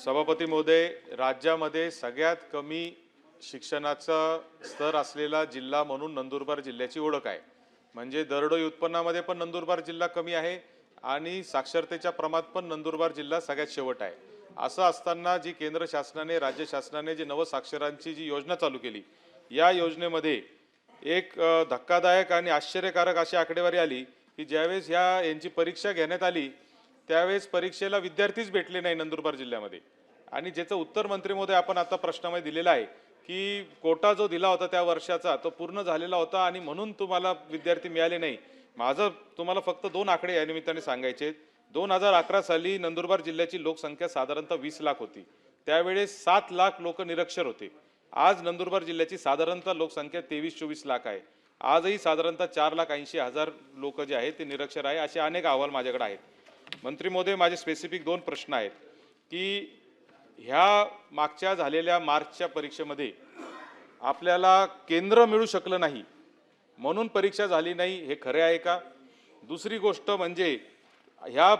सभापती महोदय, राज्यामध्ये सगळ्यात कमी शिक्षणाचा स्तर असलेला जिल्हा म्हणून नंदुरबार जिल्ह्याची ओळख आहे। म्हणजे दरडोई उत्पन्नामध्ये पण नंदुरबार जिल्हा कमी आहे आणि साक्षरतेच्या प्रमाणात पण नंदुरबार जिल्हा सगळ्यात शेवट आहे। असं असताना जी केंद्र शासनाने राज्य शासनाने जी नवसाक्षरांची जी योजना चालू केली, या योजनेमध्ये एक धक्कादायक आणि आश्चर्यकारक अशी आकडेवारी आली की ज्यावेळेस यांची परीक्षा घेण्यात आली त्यावेळेस परीक्षेला विद्यार्थीच भेटले नाही नंदुरबार जिल्ह्यामध्ये। आणि ज्याचं उत्तर मंत्री महोदय आपण आता प्रश्नामध्ये दिलेला आहे की कोटा जो दिला होता त्या वर्षाचा तो पूर्ण झालेला होता आणि म्हणून तुम्हाला विद्यार्थी मिळाले नाही। माझं तुम्हाला फक्त दोन आकडे या निमित्ताने सांगायचे। 2011 साली नंदुरबार जिल्ह्याची लोकसंख्या साधारणतः 20 लाख होती, त्यावेळेस 7 लाख लोक निरक्षर होते। आज नंदुरबार जिल्ह्याची साधारणतः लोकसंख्या 23-24 लाख आहे। आजही साधारणतः 4,80,000 लोक जे आहेत ते निरक्षर आहे। असे अनेक अहवाल माझ्याकडे आहेत। मंत्री महोदय, माझे स्पेसिफिक दोन प्रश्न आहेत की ह्या मागच्या झालेल्या मार्चच्या परीक्षेमध्ये आपल्याला केंद्र मिळू शकलं नाही म्हणून परीक्षा झाली नाही, हे खरे आहे का? दुसरी गोष्ट म्हणजे ह्या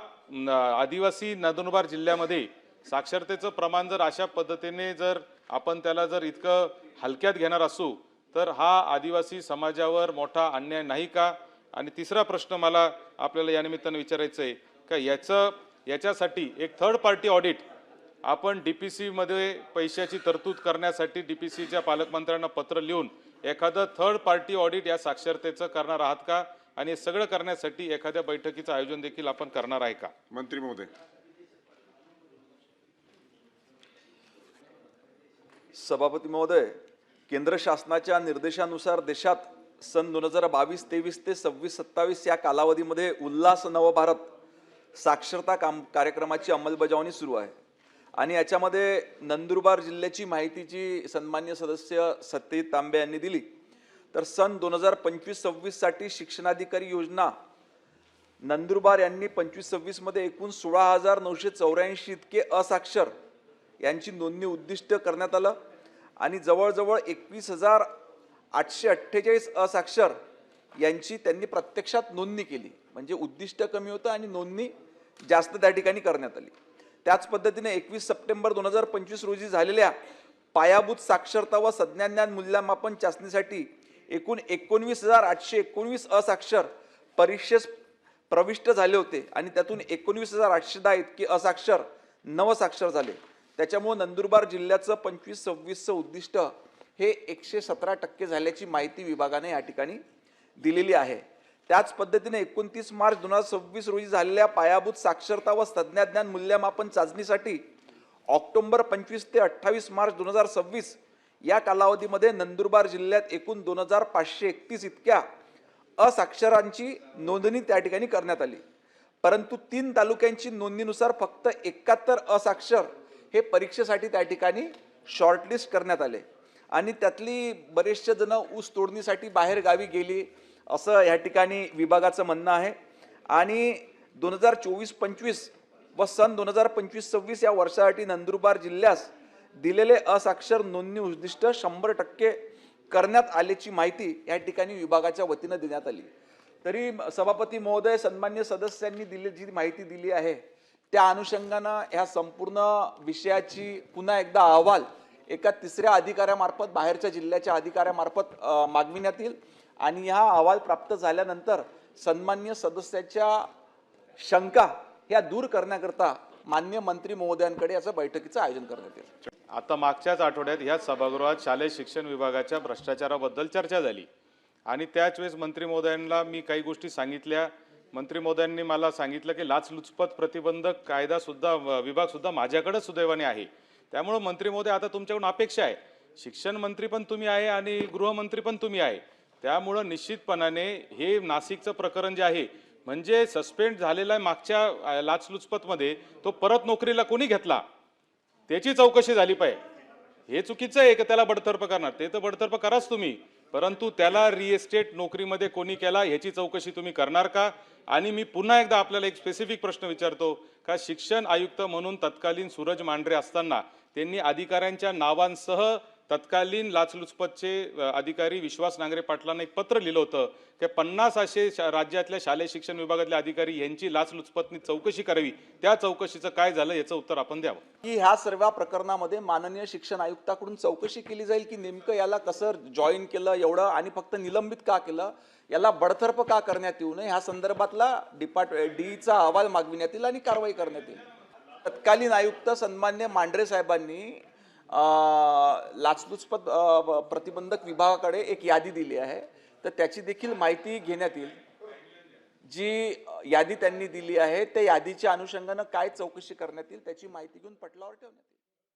आदिवासी नंदुरबार जिल्ह्यामध्ये साक्षरतेचं प्रमाण जर अशा पद्धतीने जर आपण त्याला जर इतकं हलक्यात घेणार असू तर हा आदिवासी समाजावर मोठा अन्याय नाही का? आणि तिसरा प्रश्न मला आपल्याला या निमित्ताने विचारायचं आहे का याच्यासाठी एक थर्ड पार्टी ऑडिट आपण डीपीसी मध्ये पैशाची तरतूद करण्यासाठी डीपीसीच्या पालकमंत्र्यांना पत्र लिहून एखादं थर्ड पार्टी ऑडिट या साक्षरतेचं करणार आहात का? आणि हे सगळं करण्यासाठी एखाद्या बैठकीचं आयोजन देखील आपण करणार आहे का? मंत्री महोदय। सभापती महोदय, केंद्र शासनाच्या निर्देशानुसार देशात सन 2022-23 ते 26-27 या कालावधीमध्ये उल्हास नवभारत साक्षरता कार्यक्रमाची अंमलबजावणी सुरू आहे आणि याच्यामध्ये नंदुरबार जिल्ह्याची माहितीची सन्माननीय सदस्य सत्यजित तांबे यांनी दिली। तर सन 2025-26 साठी शिक्षणाधिकारी योजना नंदुरबार यांनी 25-26 मध्ये एकूण 16,984 इतके असाक्षर यांची नोंदणी उद्दिष्ट करण्यात आलं आणि जवळजवळ 21,848 असाक्षर यांची त्यांनी प्रत्यक्षात नोंदणी केली। म्हणजे उद्दिष्ट कमी होतं आणि नोंदणी जास्त त्या ठिकाणी करण्यात आली। त्याच पद्धतीने 21 सप्टेंबर 2025 रोजी झालेल्या पायाभूत साक्षरता व संज्ञाज्ञान मूल्यमापन चाचणीसाठी एकूण 19,819 असाक्षर परीक्षेस प्रविष्ट झाले होते आणि त्यातून 19,810 इतके असाक्षर नवसाक्षर झाले। त्याच्यामुळे नंदुरबार जिल्ह्याचं 25-26चं उद्दिष्ट हे 117% झाल्याची माहिती विभागाने या ठिकाणी दिलेली आहे। त्याच पद्धतीने 29 मार्च 2026 रोजी झालेल्या पायाभूत साक्षरता व संज्ञाज्ञान मूल्यमापन चाचणीसाठी ऑक्टोबर 25 ते 28 मार्च 2026 या कालावधीमध्ये नंदुरबार जिल्ह्यात एकूण 2,531 इतक्या असाक्षरांची नोंदणी त्या ठिकाणी करण्यात आली। परंतु 3 तालुक्यांची नोंदणीनुसार फक्त 71 असाक्षर हे परीक्षेसाठी त्या ठिकाणी शॉर्टलिस्ट करण्यात आले आणि त्यातली बरेचसे जण ऊस तोडणीसाठी बाहेर गावी गेली असं या ठिकाणी विभागाचं म्हणणं आहे। आणि 2024-25 व सन 2025-26 या वर्षासाठी नंदुरबार जिल्ह्यास दिलेले असाक्षर नोंदणी उद्दिष्ट 100% करण्यात आल्याची माहिती या ठिकाणी विभागाच्या वतीनं देण्यात आली। तरी सभापती महोदय, सन्मान्य सदस्यांनी जी माहिती दिली आहे त्या अनुषंगानं ह्या संपूर्ण विषयाची पुन्हा एकदा अहवाल एका तिसऱ्या अधिकाऱ्यामार्फत बाहेरच्या जिल्ह्याच्या अधिकाऱ्यामार्फत मागविण्यात येईल आणि हा अहवाल प्राप्त झाल्यानंतर सन्मान्य सदस्याच्या शंका ह्या दूर करण्याकरता माननीय मंत्री महोदयांकडे याचं बैठकीचं आयोजन करण्यात येईल। आता मागच्याच आठवड्यात ह्या सभागृहात शालेय शिक्षण विभागाच्या भ्रष्टाचाराबद्दल चर्चा झाली आणि त्याच वेळेस मंत्री महोदयांना मी काही गोष्टी सांगितल्या। मंत्री महोदयांनी मला सांगितलं की लाचलुचपत प्रतिबंधक कायदा सुद्धा विभाग सुद्धा माझ्याकडे सुदैवाने आहे। त्यामुळे मंत्री महोदय, आता तुमच्याकडून अपेक्षा आहे, शिक्षण मंत्री पण तुम्ही आहे आणि गृहमंत्री पण तुम्ही आहे, त्यामुळे निश्चितपणाने हे नाशिकचं प्रकरण जे आहे म्हणजे सस्पेंड झालेला आहे मागच्या लाचलुचपतमध्ये, तो परत नोकरीला कोणी घेतला त्याची चौकशी झाली पाहिजे। हे चुकीचं आहे की त्याला बडतर्फ करणार, ते तर बडतर्फ कराच तुम्ही, परंतु त्याला रिएस्टेट नोकरीमध्ये कोणी केला ह्याची चौकशी तुम्ही करणार का? आणि मी पुन्हा एकदा आपल्याला एक स्पेसिफिक प्रश्न विचारतो का शिक्षण आयुक्त म्हणून तत्कालीन सूरज मांढरे असताना त्यांनी अधिकाऱ्यांच्या नावांसह तत्कालीन लाचलुचपतचे अधिकारी विश्वास नांगरे पाटलांना एक पत्र लिहिलं होतं की 50 असे राज्यातल्या शालेय शिक्षण विभागातले अधिकारी यांची लाचलुचपतनी चौकशी करावी. त्या चौकशीचं काय झालं याचं उत्तर आपण द्यावं. की ह्या सर्व प्रकरणामध्ये माननीय शिक्षण आयुक्ताकडून चौकशी केली जाईल की नेमकं याला कसं जॉईन केलं एवढं आणि फक्त निलंबित का केलं, याला बडतर्फ का करण्यात येऊ नये, ह्या संदर्भातला डीचा अहवाल मागविण्यात येईल आणि कारवाई करण्यात येईल. तत्कालीन आयुक्त सन्मान्य मांढरे साहेबांनी लाचलुचपत प्रतिबंधक विभागाकडे एक यादी दिली आहे, तर त्याची देखील माहिती घेण्यात येईल. जी यादी त्यांनी दिली आहे त्या यादीच्या अनुषंगानं काय चौकशी करण्यात येईल त्याची माहिती घेऊन पटलावर ठेवण्यात येईल.